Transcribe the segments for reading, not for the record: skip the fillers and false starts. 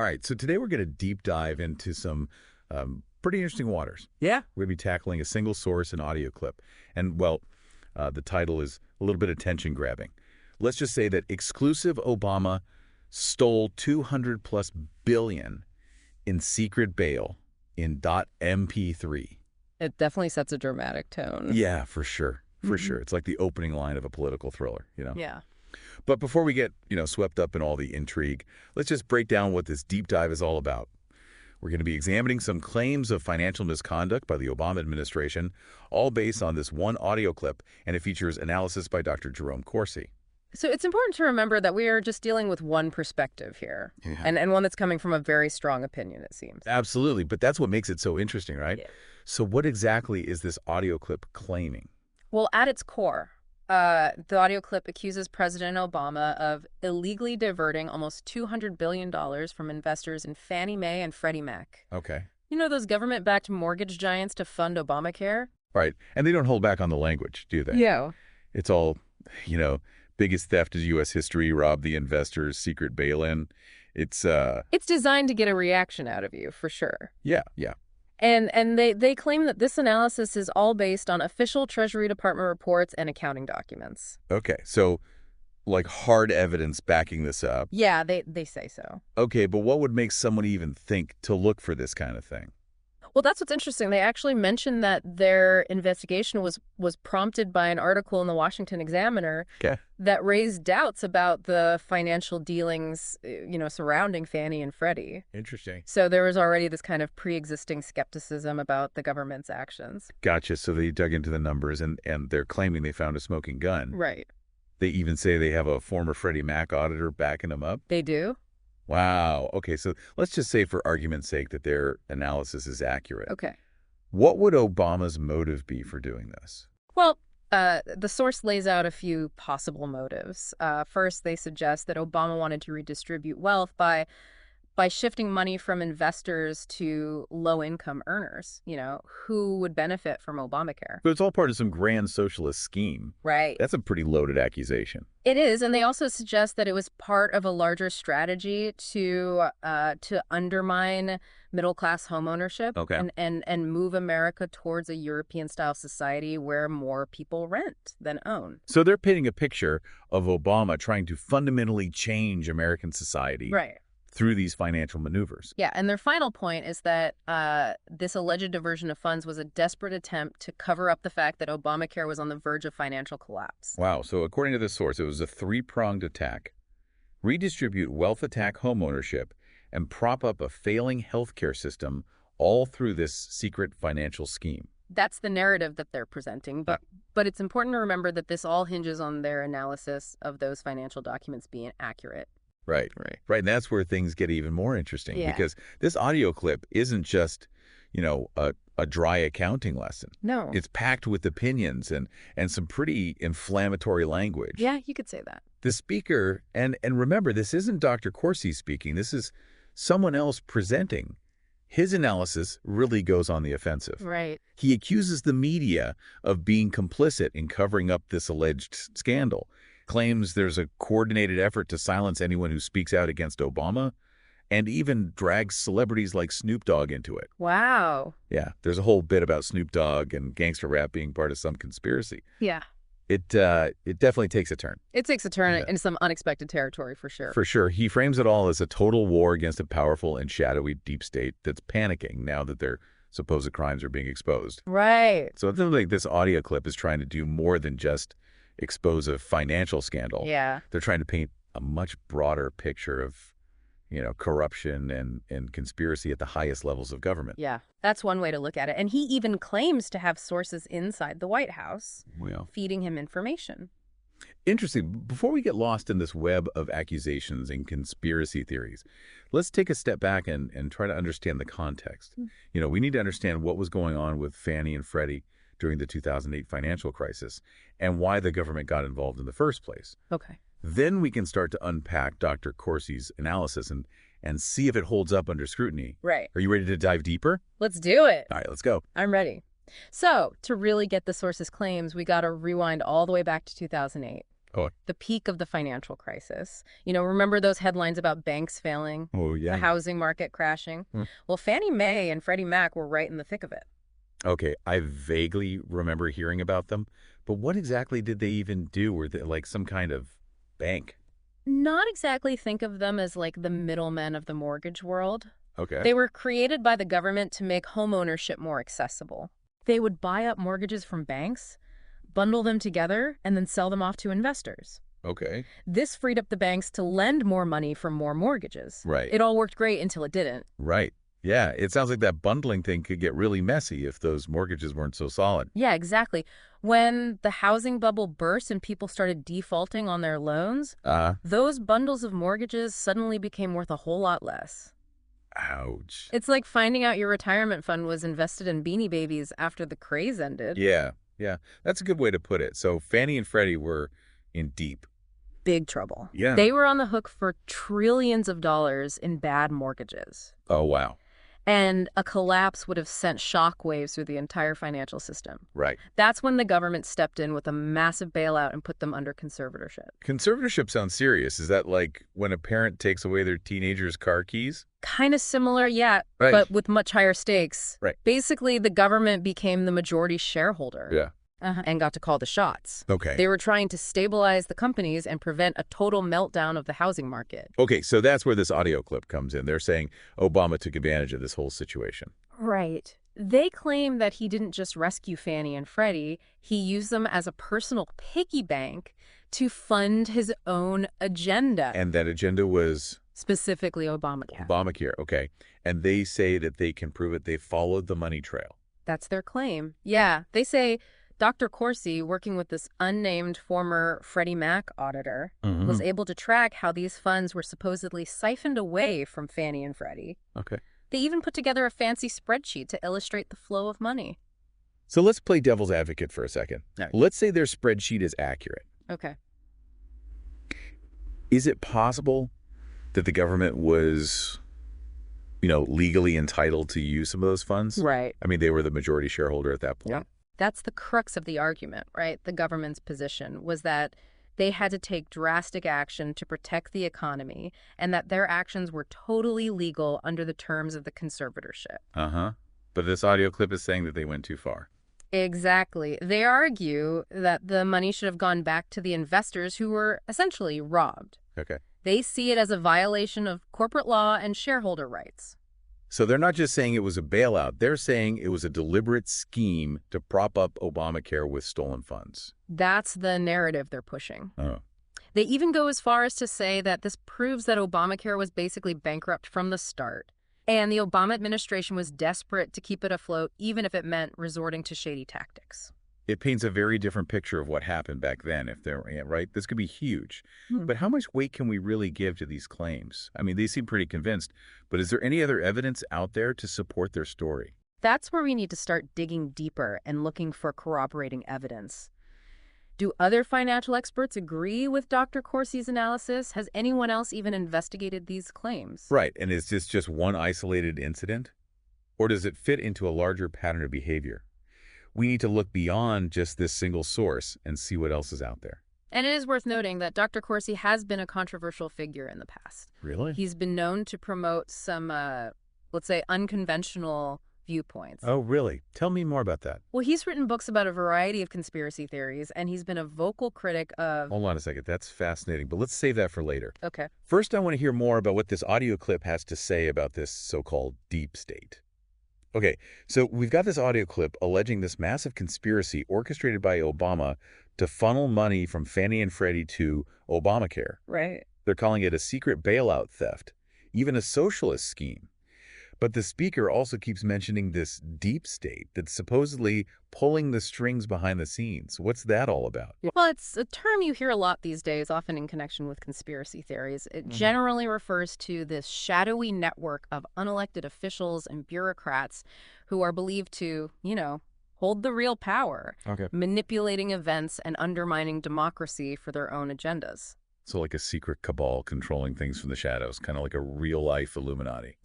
All right, so today we're going to deep dive into some pretty interesting waters. Yeah. We're going to be tackling a single source and audio clip. And, well, the title is a little bit attention-grabbing. Let's just say that exclusive Obama stole 200+ billion in secret bail in .mp3. It definitely sets a dramatic tone. Yeah, for sure. For sure. It's like the opening line of a political thriller, you know? Yeah. But before we get, swept up in all the intrigue, let's just break down what this deep dive is all about. We're going to be examining some claims of financial misconduct by the Obama administration, all based on this one audio clip, and it features analysis by Dr. Jerome Corsi. So it's important to remember that we are just dealing with one perspective here, Yeah. and one that's coming from a very strong opinion, it seems. Absolutely, but that's what makes it so interesting, right? Yeah. So what exactly is this audio clip claiming? Well, at its core, the audio clip accuses President Obama of illegally diverting almost $200 billion from investors in Fannie Mae and Freddie Mac. Okay. You know those government-backed mortgage giants to fund Obamacare? Right, and they don't hold back on the language, do they? Yeah. It's all, biggest theft is U.S. history, rob the investors, secret bail-in. It's designed to get a reaction out of you, for sure. Yeah. And they claim that this analysis is all based on official Treasury Department reports and accounting documents. Okay, so like hard evidence backing this up. Yeah, they say so. Okay, but what would make someone even think to look for this kind of thing? Well, that's what's interesting. They actually mentioned that their investigation was prompted by an article in the Washington Examiner that raised doubts about the financial dealings, surrounding Fannie and Freddie. Interesting. So there was already this kind of pre-existing skepticism about the government's actions. Gotcha. So they dug into the numbers, and they're claiming they found a smoking gun. Right. They even say they have a former Freddie Mac auditor backing them up. They do? Wow. Okay, so let's just say for argument's sake that their analysis is accurate. Okay. What would Obama's motive be for doing this? Well, the source lays out a few possible motives. First, they suggest that Obama wanted to redistribute wealth by shifting money from investors to low-income earners, who would benefit from Obamacare. But it's all part of some grand socialist scheme. Right. That's a pretty loaded accusation. It is, and they also suggest that it was part of a larger strategy to undermine middle-class homeownership and move America towards a European-style society where more people rent than own. So they're painting a picture of Obama trying to fundamentally change American society. Right. Through these financial maneuvers. Yeah, and their final point is that this alleged diversion of funds was a desperate attempt to cover up the fact that Obamacare was on the verge of financial collapse. Wow, so according to this source, it was a three-pronged attack. Redistribute wealth, attack homeownership, and prop up a failing healthcare system, all through this secret financial scheme. That's the narrative that they're presenting, but it's important to remember that this all hinges on their analysis of those financial documents being accurate. Right. And that's where things get even more interesting, because this audio clip isn't just, a dry accounting lesson. No. It's packed with opinions and some pretty inflammatory language. Yeah, you could say that. The speaker, and remember, this isn't Dr. Corsi speaking. This is someone else presenting. His analysis really goes on the offensive. Right. He accuses the media of being complicit in covering up this alleged scandal. Claims there's a coordinated effort to silence anyone who speaks out against Obama, and even drags celebrities like Snoop Dogg into it. Wow. Yeah, there's a whole bit about Snoop Dogg and gangster rap being part of some conspiracy. Yeah. It definitely takes a turn. It takes a turn in some unexpected territory, for sure. For sure. He frames it all as a total war against a powerful and shadowy deep state that's panicking now that their supposed crimes are being exposed. Right. So it feels like this audio clip is trying to do more than just expose a financial scandal. Yeah. They're trying to paint a much broader picture of, corruption and conspiracy at the highest levels of government. Yeah, that's one way to look at it. And he even claims to have sources inside the White House feeding him information. Interesting. Before we get lost in this web of accusations and conspiracy theories, let's take a step back and try to understand the context. We need to understand what was going on with Fannie and Freddie during the 2008 financial crisis and why the government got involved in the first place. Okay. Then we can start to unpack Dr. Corsi's analysis and see if it holds up under scrutiny. Right. Are you ready to dive deeper? Let's do it. All right, let's go. I'm ready. So to really get the source's claims, we got to rewind all the way back to 2008. Oh, the peak of the financial crisis. Remember those headlines about banks failing, oh the yeah. housing market crashing? Hmm. Well, Fannie Mae and Freddie Mac were right in the thick of it. Okay, I vaguely remember hearing about them, but what exactly did they even do? Were they like some kind of bank? Not exactly think of them as like the middlemen of the mortgage world. Okay. They were created by the government to make homeownership more accessible. They would buy up mortgages from banks, bundle them together, and then sell them off to investors. Okay. This freed up the banks to lend more money for more mortgages. Right. It all worked great until it didn't. Right. Yeah, it sounds like that bundling thing could get really messy if those mortgages weren't so solid. Yeah, exactly. When the housing bubble burst and people started defaulting on their loans, Uh, those bundles of mortgages suddenly became worth a whole lot less. ouch. It's like finding out your retirement fund was invested in Beanie Babies after the craze ended. Yeah, yeah. That's a good way to put it. So Fannie and Freddie were in deep. Big trouble. Yeah. They were on the hook for trillions of dollars in bad mortgages. Oh, wow. And a collapse would have sent shockwaves through the entire financial system. Right. That's when the government stepped in with a massive bailout and put them under conservatorship. Conservatorship sounds serious. Is that like when a parent takes away their teenager's car keys? Kind of similar, yeah, Right. but with much higher stakes. Right. Basically, the government became the majority shareholder. Yeah. And got to call the shots. Okay. They were trying to stabilize the companies and prevent a total meltdown of the housing market. Okay, so that's where this audio clip comes in. They're saying Obama took advantage of this whole situation. Right. They claim that he didn't just rescue Fannie and Freddie, he used them as a personal piggy bank to fund his own agenda. And that agenda was Specifically Obamacare. Obamacare, okay. And they say that they can prove it. They followed the money trail. That's their claim. Yeah, they say Dr. Corsi, working with this unnamed former Freddie Mac auditor, was able to track how these funds were supposedly siphoned away from Fannie and Freddie. Okay. They even put together a fancy spreadsheet to illustrate the flow of money. So let's play devil's advocate for a second. Right. Let's say their spreadsheet is accurate. Okay. Is it possible that the government was, legally entitled to use some of those funds? Right. I mean, they were the majority shareholder at that point. Yeah. That's the crux of the argument, right? The government's position was that they had to take drastic action to protect the economy and that their actions were totally legal under the terms of the conservatorship. Uh-huh. But this audio clip is saying that they went too far. Exactly. They argue that the money should have gone back to the investors who were essentially robbed. Okay. They see it as a violation of corporate law and shareholder rights. So they're not just saying it was a bailout. They're saying it was a deliberate scheme to prop up Obamacare with stolen funds. That's the narrative they're pushing. Oh. They even go as far as to say that this proves that Obamacare was basically bankrupt from the start, and the Obama administration was desperate to keep it afloat, even if it meant resorting to shady tactics. It paints a very different picture of what happened back then, if they're right. This could be huge. But how much weight can we really give to these claims? I mean, they seem pretty convinced, but is there any other evidence out there to support their story? That's where we need to start digging deeper and looking for corroborating evidence. Do other financial experts agree with Dr. Corsi's analysis? Has anyone else even investigated these claims? Right, and is this just one isolated incident? Or does it fit into a larger pattern of behavior? We need to look beyond just this single source and see what else is out there. And it is worth noting that Dr. Corsi has been a controversial figure in the past. Really? He's been known to promote some, let's say, unconventional viewpoints. Oh, really? Tell me more about that. Well, he's written books about a variety of conspiracy theories, and he's been a vocal critic of... Hold on a second. That's fascinating, but let's save that for later. Okay. First, I want to hear more about what this audio clip has to say about this so-called deep state. Okay, so we've got this audio clip alleging this massive conspiracy orchestrated by Obama to funnel money from Fannie and Freddie to Obamacare. Right. They're calling it a secret bailout theft, even a socialist scheme. But the speaker also keeps mentioning this deep state that's supposedly pulling the strings behind the scenes. What's that all about? Well, it's a term you hear a lot these days, often in connection with conspiracy theories. It generally refers to this shadowy network of unelected officials and bureaucrats who are believed to, hold the real power, manipulating events and undermining democracy for their own agendas. So like a secret cabal controlling things from the shadows, kind of like a real-life Illuminati.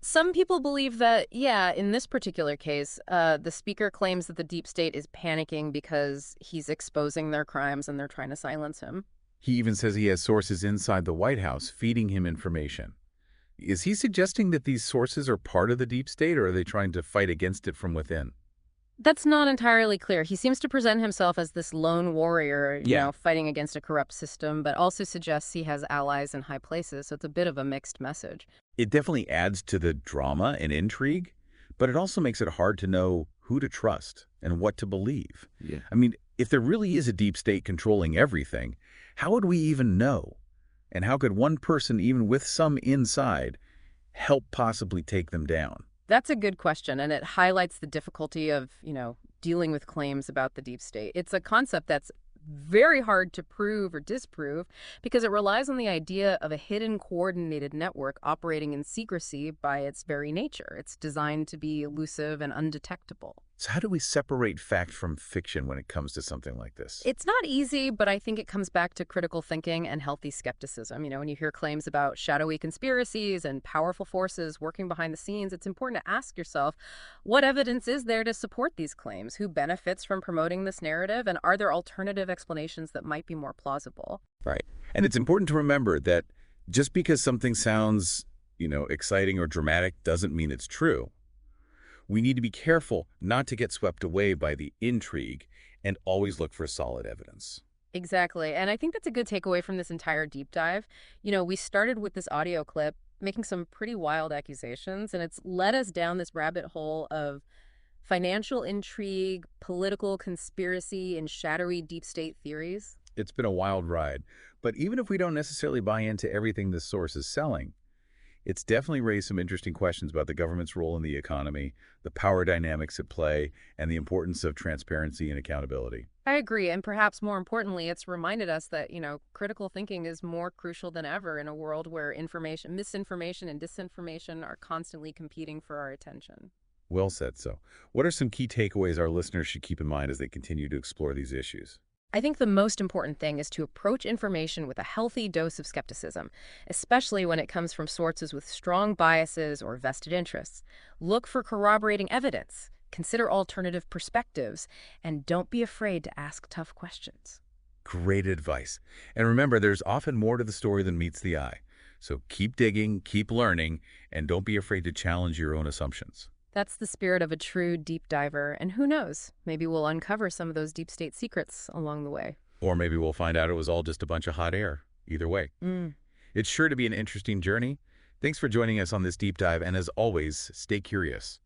Some people believe that, yeah, in this particular case, the speaker claims that the deep state is panicking because he's exposing their crimes and they're trying to silence him. He even says he has sources inside the White House feeding him information. Is he suggesting that these sources are part of the deep state, or are they trying to fight against it from within? That's not entirely clear. He seems to present himself as this lone warrior, Yeah. fighting against a corrupt system, but also suggests he has allies in high places, so it's a bit of a mixed message. It definitely adds to the drama and intrigue, but it also makes it hard to know who to trust and what to believe. Yeah. I mean, if there really is a deep state controlling everything, how would we even know? And how could one person, even with some inside, help possibly take them down? That's a good question, and it highlights the difficulty of, dealing with claims about the deep state. It's a concept that's very hard to prove or disprove because it relies on the idea of a hidden coordinated network operating in secrecy by its very nature. It's designed to be elusive and undetectable. So how do we separate fact from fiction when it comes to something like this? It's not easy, but I think it comes back to critical thinking and healthy skepticism. When you hear claims about shadowy conspiracies and powerful forces working behind the scenes, it's important to ask yourself, what evidence is there to support these claims? Who benefits from promoting this narrative? And are there alternative explanations that might be more plausible? Right. And it's important to remember that just because something sounds, exciting or dramatic doesn't mean it's true. We need to be careful not to get swept away by the intrigue and always look for solid evidence. Exactly. And I think that's a good takeaway from this entire deep dive. We started with this audio clip making some pretty wild accusations, and it's led us down this rabbit hole of financial intrigue, political conspiracy, and shadowy deep state theories. It's been a wild ride, but even if we don't necessarily buy into everything this source is selling, it's definitely raised some interesting questions about the government's role in the economy, the power dynamics at play, and the importance of transparency and accountability. I agree. And perhaps more importantly, it's reminded us that, critical thinking is more crucial than ever in a world where misinformation and disinformation are constantly competing for our attention. Well said. So, what are some key takeaways our listeners should keep in mind as they continue to explore these issues? I think the most important thing is to approach information with a healthy dose of skepticism, especially when it comes from sources with strong biases or vested interests. Look for corroborating evidence, consider alternative perspectives, and don't be afraid to ask tough questions. Great advice. And remember, there's often more to the story than meets the eye. So keep digging, keep learning, and don't be afraid to challenge your own assumptions. That's the spirit of a true deep diver, and who knows, maybe we'll uncover some of those deep state secrets along the way. Or maybe we'll find out it was all just a bunch of hot air. Either way. It's sure to be an interesting journey. Thanks for joining us on this deep dive, and as always, stay curious.